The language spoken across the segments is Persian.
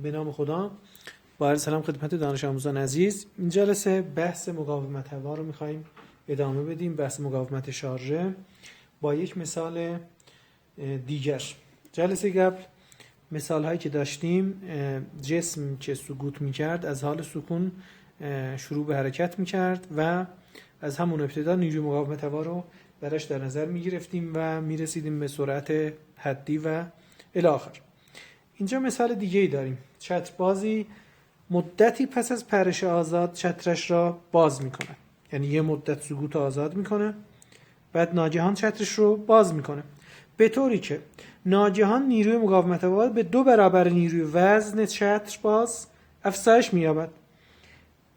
به نام خدا. با عرض سلام خدمت دانش آموزان عزیز. این جلسه بحث مقاومت هوا رو می‌خوایم ادامه بدیم، بحث مقاومت شارژه با یک مثال دیگر. جلسه قبل مثال هایی که داشتیم، جسم که سقوط می‌کرد از حال سکون شروع به حرکت می‌کرد و از همون ابتدا نیروی مقاومت هوا رو براش در نظر می‌گرفتیم و می‌رسیدیم به سرعت حدی و الی آخر. اینجا مثال دیگه ای داریم. چتربازی مدتی پس از پرش آزاد چترش را باز میکنه، یعنی یه مدت سقوط آزاد میکنه، بعد ناگهان چترش رو باز میکنه، به طوری که ناگهان نیروی مقاومت هوا به 2 برابر نیروی وزن چتر باز افزایش می‌یابد.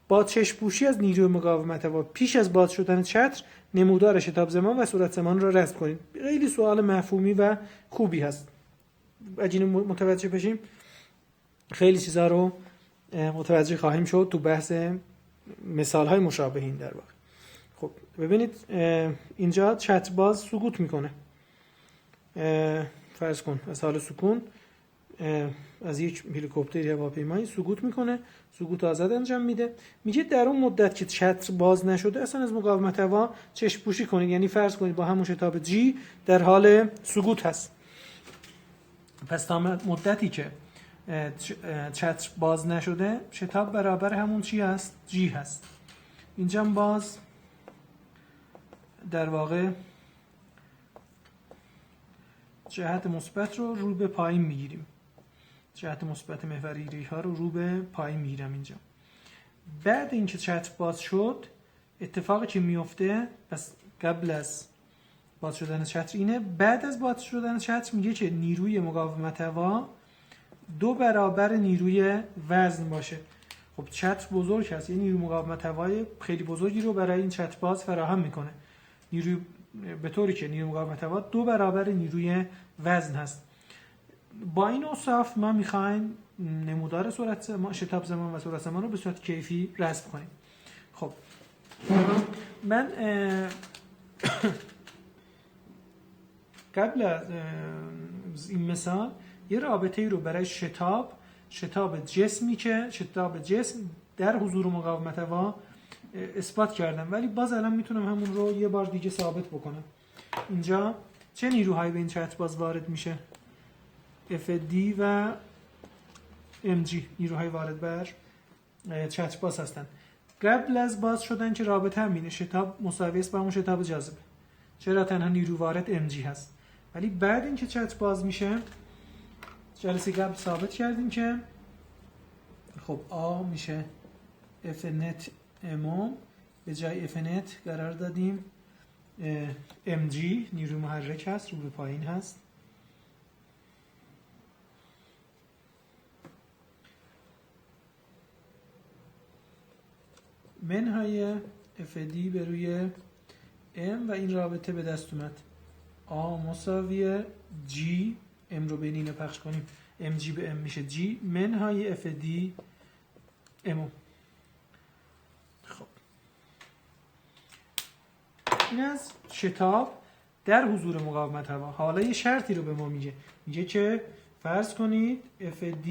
با چشم‌پوشی از نیروی مقاومت هوا پیش از باز شدن چتر، نمودار شتاب زمان و سرعت زمان را رصد کنید. خیلی سوال مفهومی و خوبی هست. اگه متوجه بشیم خیلی چیزا رو متوجه خواهیم شد تو بحث مثال‌های مشابه این در واقع. خب ببینید اینجا چترباز سقوط میکنه، فرض کن از حال سکون از یک هلیکوپتر هواپیمایی سقوط میکنه، سقوط آزاد انجام میده. میگه در اون مدت که چتر باز نشده اصلا از مقاومت هوا چشم پوشی کنید، یعنی فرض کنید با همون شتاب G در حال سقوط هست. پس تا مدتی که چتر باز نشده شتاب برابر همون چی هست؟ G هست. اینجا باز در واقع جهت مثبت رو به پایین میگیریم، جهت مثبت محور ایره‌ای ها رو به پایین میگیرم اینجا. بعد اینکه چتر باز شد اتفاقی که میفته، پس قبل از باز شدن چتر اینه، بعد از باز شدن چتر میگه که نیروی مقاومت هوا 2 برابر نیروی وزن باشه. خب چتر بزرگ هست، یعنی نیروی مقاومت هوای خیلی بزرگی رو برای این چتر باز فراهم میکنه، نیروی به طوری که نیروی مقاومت هوا 2 برابر نیروی وزن هست. با این اوصاف ما میخوایم نمودار سرعت شتاب زمان و سرعت زمان رو به صورت کیفی رسم کنیم. خب من قبل از این مثال یه رابطه‌ای رو برای شتاب جسم در حضور مقاومت هوا اثبات کردم، ولی باز الان میتونم همون رو یه بار دیگه ثابت بکنم. اینجا چه نیروهایی به این چتر باز وارد میشه؟ FD و MG نیروهای وارد بر چتر باز هستن. قبل از باز شدن که رابطه همینه، شتاب مساوی است با همون شتاب جاذبه، چرا تنها نیرو وارد MG هست. ولی بعد اینکه چتر باز میشه، جلسه قبل ثابت کردیم که خب A میشه F net MO، به جای F net قرار دادیم MG نیروی محرک هست، رو به پایین هست. منهای FD به روی M و این رابطه به دست اومد. A مساوی G، M رو بین اینه پخش کنیم، MG به M میشه G منهای FD MO. خب این از شتاب در حضور مقاومت هوا. حالا یه شرطی رو به ما میگه که فرض کنید FD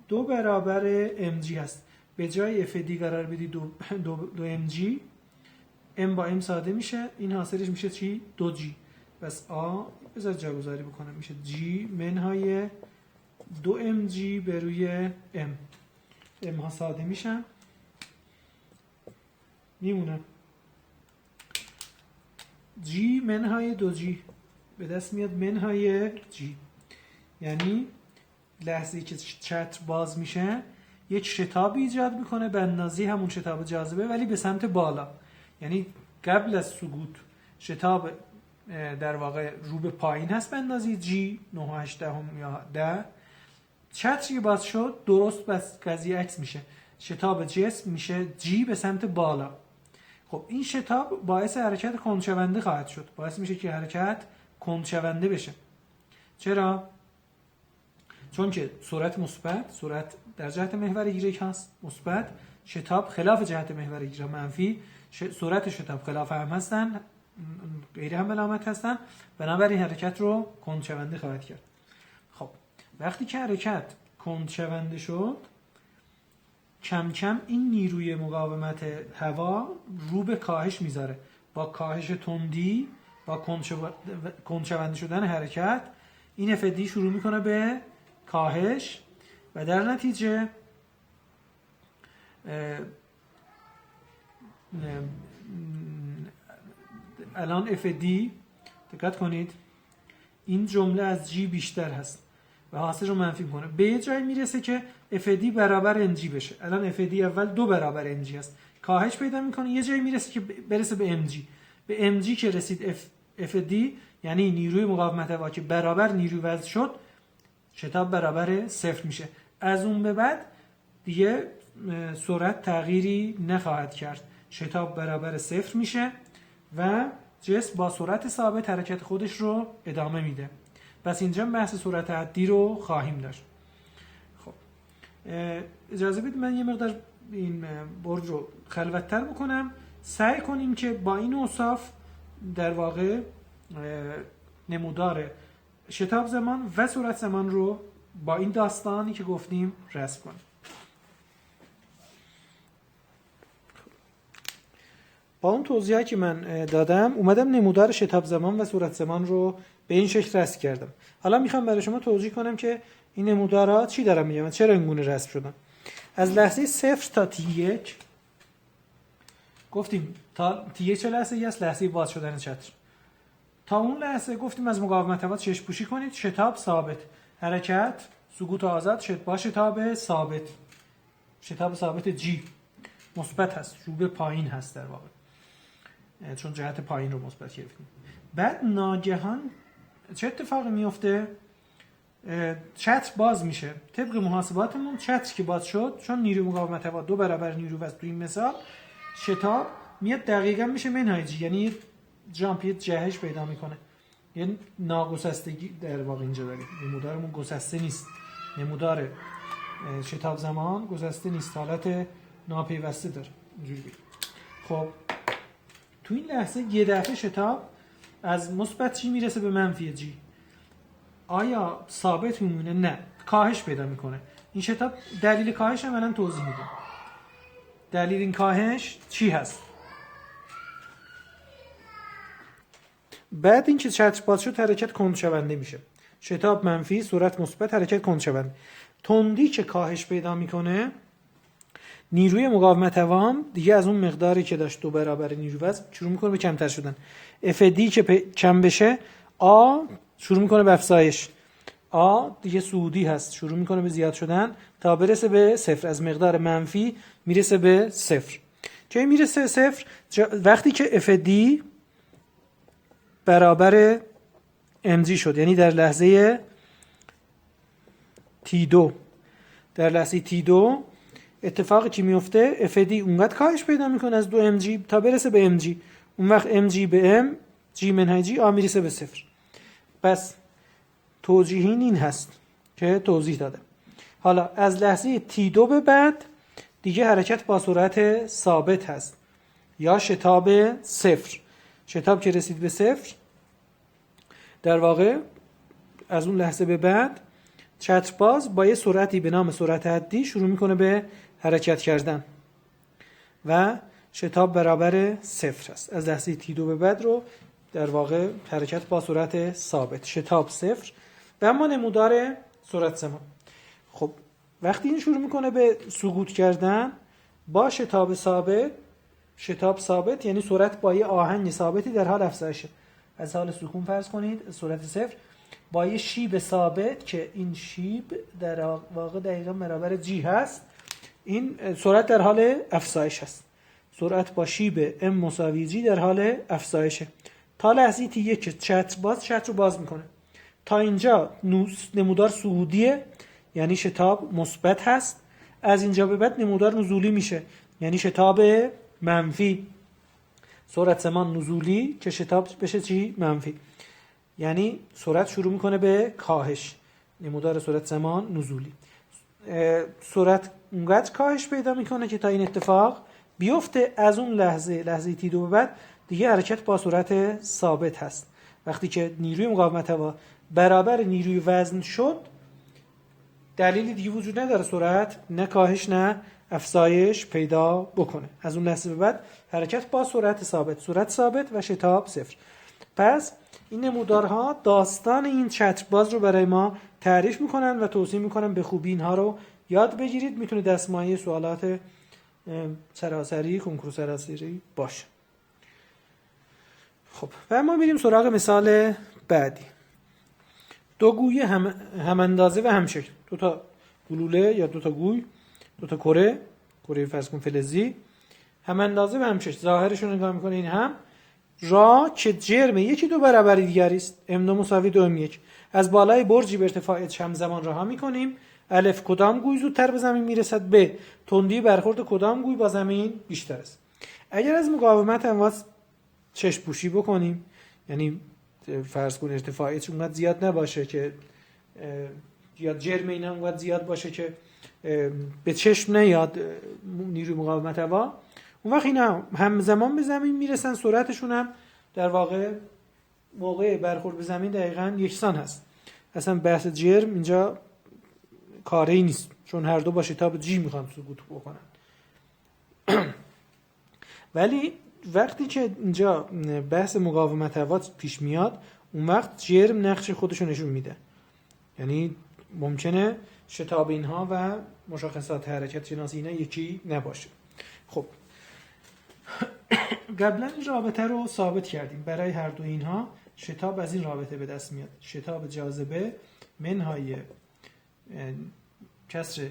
2 برابر MG هست، به جای FD قرار بدی 2 MG، M با M ساده میشه، این حاصلش میشه چی؟ 2G. پس A بذار جاگذاری بکنم، میشه G منهای 2mg به روی M ها ساده میشن، میمونه G منهای 2G به دست میاد منهای G، یعنی لحظه‌ای که چتر باز میشه یک شتابی ایجاد میکنه به اندازه همون شتاب جاذبه ولی به سمت بالا. یعنی قبل از سقوط شتاب در واقع رو به پایین هست به اندازه G 9.8 یا 10. چتری باز شد درست بس قضیه عکس میشه، شتاب جسم میشه G به سمت بالا. خب این شتاب باعث حرکت کندشونده خواهد شد، باعث میشه که حرکت کندشونده بشه. چرا؟ چون که سرعت مثبت، سرعت در جهت محور ایگرگ هست مثبت، شتاب خلاف جهت محور ایگرگ منفی، سرعت شتاب خلاف هم هستن، غیر هم علامت هستن، بنابراین حرکت رو کندشونده خواهد کرد. خب وقتی که حرکت کندشونده شد، کم کم این نیروی مقاومت هوا رو به کاهش میذاره. با کاهش تندی، با کندشونده شدن حرکت، این FD شروع میکنه به کاهش و در نتیجه الان FD دقت کنید این جمله از G بیشتر هست و حاصل رو منفی کنه. به یه جایی میرسه که FD برابر NG بشه. الان FD اول 2 برابر NG هست، کاهش پیدا میکنه. یه جایی میرسه که برسه به MG. به MG که رسید FD یعنی نیروی مقاومت هوا که برابر نیروی وزن شد، شتاب برابر 0 میشه. از اون به بعد دیگه سرعت تغییری نخواهد کرد، شتاب برابر 0 میشه و جسم با سرعت ثابت حرکت خودش رو ادامه میده. پس اینجا بحث سرعت حدی رو خواهیم داشت. خب اجازه بدید من یه مقدار این برج رو خلوت‌تر بکنم. سعی کنیم که با این اوصاف در واقع نمودار شتاب زمان و سرعت زمان رو با این داستانی که گفتیم رسم کنیم. با اون توضیحی که من دادم اومدم نمودار شتاب زمان و سرعت زمان رو به این شکل رسم کردم. حالا میخوام برای شما توضیح کنم که این نمودارها چی دارن میگن، چرا اینگونه رسم شدن. از لحظه 0 تا T1 گفتیم تا T1 چه لحظه‌ای است؟ لحظه باز شدن چتر. تا اون لحظه گفتیم از مقاومت هوا چشم پوشی کنید، شتاب ثابت، حرکت سقوط آزاد با شتاب ثابت. شتاب ثابت G مثبت هست، رو به پایین هست در واقع، چون جهت پایین رو مثبت گرفتیم. بعد ناگهان چه اتفاقی میفته؟ چتر باز میشه. طبق محاسباتمون چتر که باز شد، چون نیروی مقاومت هوا 2 برابر نیروی وزن تو این مثال، شتاب میاد دقیقاً میشه منهای G، یعنی جامپ یه جهش پیدا میکنه. یعنی ناگسستگی در واقع اینجا داریم. نمودارمون گسسته نیست. نمودار شتاب زمان گسسته نیست، حالت ناپیوسته داره. اینجوری بگیم. خب تو این لحظه یه دفعه شتاب از مثبت G میرسه به منفی G. آیا ثابت میمونه؟ نه، کاهش پیدا میکنه. این شتاب دلیل کاهش هم الان توضیح میدم. دلیل این کاهش چی هست؟ بعد اینکه چتر باز شد حرکت کندشونده میشه. شتاب منفی، سرعت مثبت، حرکت کندشونده. تندی که کاهش پیدا میکنه، نیروی مقاومت هوا دیگه از اون مقداری که داشت 2 برابر نیروی وزن شروع میکنه به کمتر شدن. FD که کم بشه، آ شروع میکنه به افزایش. آ دیگه صعودی هست، شروع میکنه به زیاد شدن تا برسه به 0. از مقدار منفی میرسه به 0. کی میرسه 0؟ وقتی که FD برابر mg شد، یعنی در لحظه T2. در لحظه T2 اتفاقی که میفته FD اونقدر کاهش پیدا میکنه از 2mg تا برسه به mg. اون وقت mg به m g منهای g میرسه به 0. پس توجیهین این هست که توضیح دادم. حالا از لحظه T2 به بعد دیگه حرکت با سرعت ثابت هست یا شتاب 0. شتاب که رسید به 0 در واقع از اون لحظه به بعد چتر باز با یه سرعتی به نام سرعت حدی شروع میکنه به حرکت کردن و شتاب برابر 0 است. از لحظه T2 به بعد رو در واقع حرکت با سرعت ثابت، شتاب 0. و اما نمودار سرعت زمان، خب وقتی این شروع میکنه به سقوط کردن با شتاب ثابت، شتاب ثابت یعنی سرعت با یه آهنگ ثابتی در حال افزایشه. از حال سکون فرض کنید سرعت 0 با یه شیب ثابت که این شیب در واقع دقیقاً برابر G هست، این سرعت در حال افزایش هست. سرعت با شیب m مساوی G در حال افزایشه تا لحظه T1 که چتر رو باز میکنه. تا اینجا نمودار صعودیه، یعنی شتاب مثبت هست. از اینجا به بعد نمودار نزولی میشه، یعنی شتاب منفی. سرعت زمان نزولی که شتاب بشه چی؟ منفی. یعنی سرعت شروع میکنه به کاهش. نمودار سرعت زمان نزولی. سرعت اونقدر کاهش پیدا میکنه که تا این اتفاق بیفته از اون لحظه T2 به بعد دیگه حرکت با سرعت ثابت هست. وقتی که نیروی مقاومت هوا برابر نیروی وزن شد، دلیلی دیگه وجود نداره سرعت نه کاهش نه افزایش پیدا بکنه. از اون لحظه به بعد حرکت با سرعت ثابت و شتاب صفر. پس این نمودارها داستان این چترباز رو برای ما تعریف میکنن و توصیه میکنن به خوبی اینها رو یاد بگیرید. میتونه دستمایه سوالات سراسری کنکور سراسری باشه. خب و ما میریم سراغ مثال بعدی. دو گوی هم اندازه و هم شکل، دو تا گلوله یا دو تا گوی، دو تا کره فرض کن فلزی، هم اندازه و هم شکل. ظاهرشون نگاه میکنه این هم را که جرم یکی دو برابر دیگری است، m2 مساوی 2m1. از بالای برجی به ارتفاع h همزمان رها میکنیم. الف کدام گوی زودتر به زمین میرسد؟ ب تندی برخورد کدام گوی با زمین بیشتر است؟ اگر از مقاومت امواج چشم پوشی بکنیم، یعنی فرض کن ارتفاع h اونقدر زیاد نباشه که یا جرم اینا اونقدر زیاد باشه که به چشم نیاد نیروی مقاومت هوا، اون وقت اینا همزمان به زمین میرسن. سرعتشون هم در واقع موقع برخورد به زمین دقیقاً یکسان هست. اصلا بحث جرم اینجا کاری نیست، چون هر دو با شتاب جی میخوان سقوط بکنن. ولی وقتی که اینجا بحث مقاومت هوا پیش میاد، اون وقت جرم نقش خودشو نشون میده. یعنی ممکنه شتاب اینها و مشخصات حرکت شناسی اینا یکی نباشه. خب قبلا این رابطه رو ثابت کردیم. برای هر دو اینها شتاب از این رابطه به دست میاد. شتاب جاذبه منهای کسر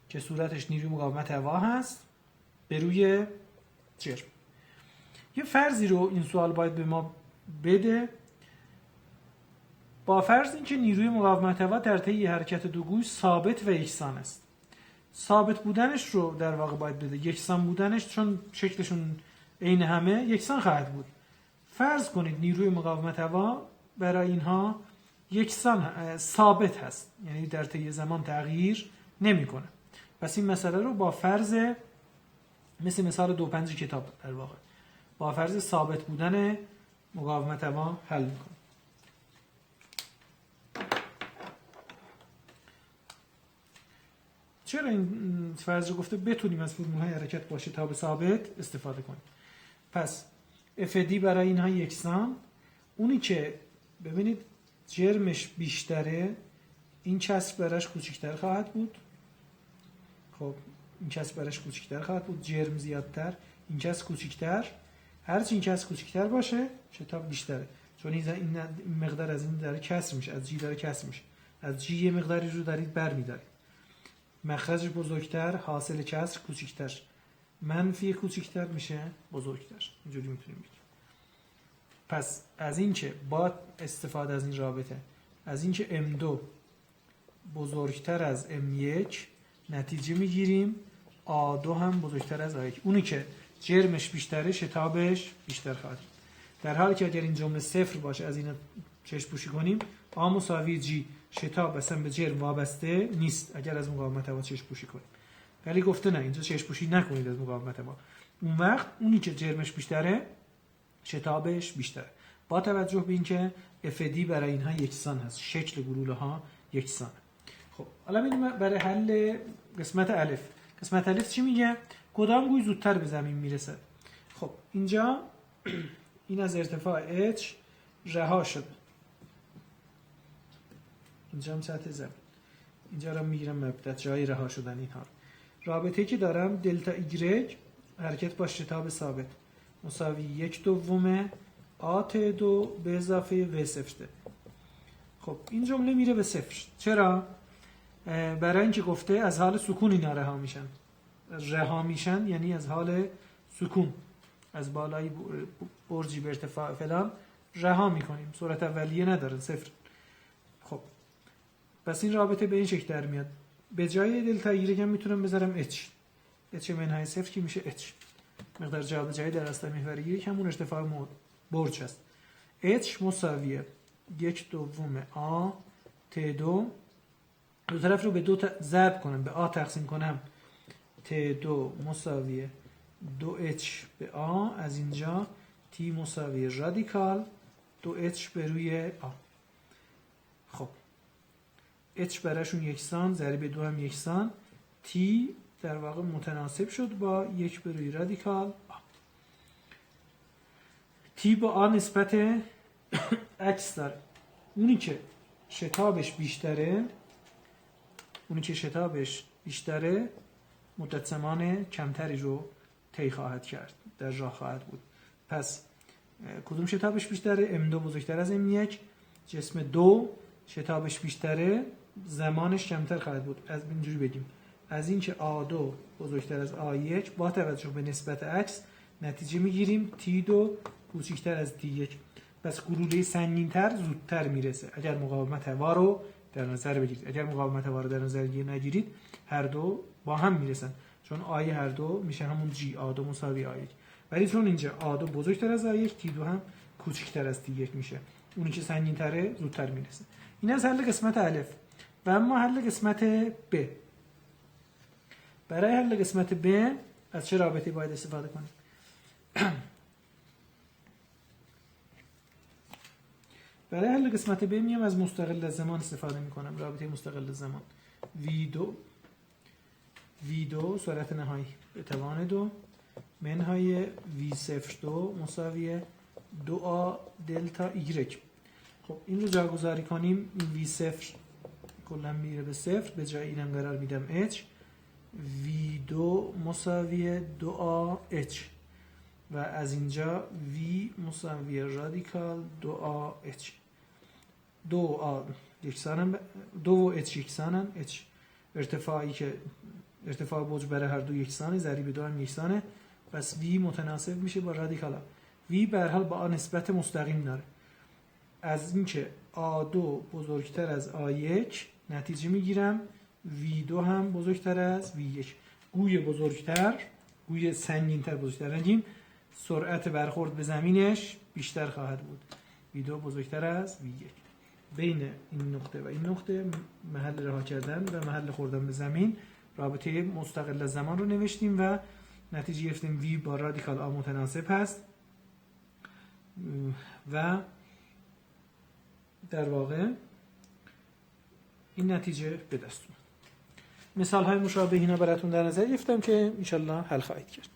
که صورتش نیروی مقاومت هوا هست به روی جرم. یه فرضی رو این سوال باید به ما بده. با فرض اینکه نیروی مقاومت هوا در طی حرکت دو گوی ثابت و یکسان است. ثابت بودنش رو در واقع باید بده. یکسان بودنش چون شکلشون عین همه یکسان خواهد بود. فرض کنید نیروی مقاومت هوا برای اینها یکسان ثابت هست، یعنی در طی زمان تغییر نمیکنه. پس این مسئله رو با فرض مثل مثال 2.5 کتاب در واقع با فرض ثابت بودن مقاومت هوا حل میکنه. چرا این فرض رو گفته؟ بتونیم از فرمول‌های حرکت با شتاب ثابت استفاده کنیم. پس FD برای اینها یکسان. اونی که ببینید جرمش بیشتره، این کسر براش کوچکتر خواهد بود. خب این کسر براش کوچکتر خواهد بود، جرم زیادتر، این کسر کوچکتر. هرچی این کسر کوچکتر باشه شتاب بیشتره، چون این مقدار از این داره کسر میشه، از جی داره کسر میشه. از جی یه مقداری رو دارید برمی‌دارید. مخرج بزرگتر، حاصل کسر کوچکتر، منفی کوچکتر میشه بزرگتر. اینجوری میتونیم بگیم. پس از این که با استفاده از این رابطه، از این که M2 بزرگتر از M1 نتیجه میگیریم A2 هم بزرگتر از A1. اونی که جرمش بیشتره شتابش بیشتر خواهد. در حالی که اگر این جمله صفر باشه، از این چشم پوشی کنیم، A مساوی G، شتاب اصلا به جرم وابسته نیست اگر از مقاومت هوا چشم پوشی کنیم. ولی گفته نه، اینجا چشم پوشی نکنید از مقاومت هوا. اون وقت اونی که جرمش بیشتره شتابش بیشتره، با توجه به اینکه FD برای اینها یکسان هست، شکل گلوله ها یکسانه. خب حالا میریم برای حل قسمت الف. قسمت الف چی میگه؟ کدام گوی زودتر به زمین میرسه؟ خب اینجا این از ارتفاع h رها شده، اینجا هم سطح زمین، اینجا رو میگیرم مبدا جای رها شدن اینها. رابطه‌ای که دارم دلتا ایگرگ حرکت با شتاب ثابت مساوی 1/2 AT2 به اضافه V0. خب این جمله میره به صفر. چرا؟ برای اینکه گفته از حال سکون اینا رها میشن یعنی از حال سکون، از بالای برجی به ارتفاع فلان رها میکنیم، سرعت اولیه نداره، صفر. خب پس این رابطه به این شکل در میاد. به جای دلتا ایگرگ هم میتونم بذارم h منهای صفر که میشه h. مقدار جابجایی در اصل محور ایگرگ همون ارتفاع برج هست. h مساویه 1/2 A T2، دو طرف رو به دو ضرب کنم، به A تقسیم کنم، T2 مساویه 2h به A، از اینجا T مساویه رادیکال 2h به روی A. خب H براشون یکسان، ضریب 2 هم یکسان، T در واقع متناسب شد با 1 به روی رادیکال آ. T با آ نسبت عکس داره. اونی که شتابش بیشتره مدت زمان کمتری رو طی خواهد کرد، در راه خواهد بود. پس کدوم شتابش بیشتره؟ M2 بزرگتر از M1. جسم 2 شتابش بیشتره، زمانش کمتر خواهد بود. از اینجوری بگیم از اینکه A2 بزرگتر از A1 با توجه به نسبت عکس نتیجه میگیریم T2 کوچکتر از T1. پس گلوله سنگین‌تر زودتر میرسه. اگر مقاومت هوا رو در نظر بگیرید، اگر مقاومت هوا رو در نظر نگیرید، هر دو با هم میرسن، چون آی هر دو میشه همون جی، A2 مساوی A1. ولی چون اینجا A2 بزرگتر از A1، T2 هم کوچکتر از T1 میشه. اونی که سنگین‌تره زودتر میرسه. این از حل قسمت الف. و اما حل قسمت ب. برای حل قسمت ب از چه رابطه‌ای باید استفاده کنیم؟ برای حل قسمت ب میام از مستقل زمان استفاده میکنم. رابطه مستقل زمان V2 سرعت نهایی به توان 2 منهای V02 مساوی 2A دلتا Y. خب این رو جاگذاری کنیم. این V0 کلا میره به 0، به جای اینم قرار میدم H. V2 مساوی 2AH و از اینجا V مساوی رادیکال 2AH. 2A یکسانن، 2 و H یکسانن. H ارتفاعی که ارتفاع برج برای هر دو یکسانه، ضریب 2 هم یکسانه. پس V متناسب میشه با رادیکال A. V به هر حال با A نسبت مستقیم داره. از اینکه A2 بزرگتر از A1 نتیجه میگیرم V2 هم بزرگتر از V1. گوی سنگین‌تر بزرگتر نگیم، سرعت برخورد به زمینش بیشتر خواهد بود. V2 بزرگتر از V1. بین این نقطه و این نقطه محل رها کردن و محل خوردن به زمین رابطه مستقل از زمان رو نوشتیم و نتیجه گرفتیم V با رادیکال A متناسب هست و در واقع این نتیجه به دست اومد. مثال های مشابه اینا براتون در نظر گرفتم که انشالله حل خواهید کرد.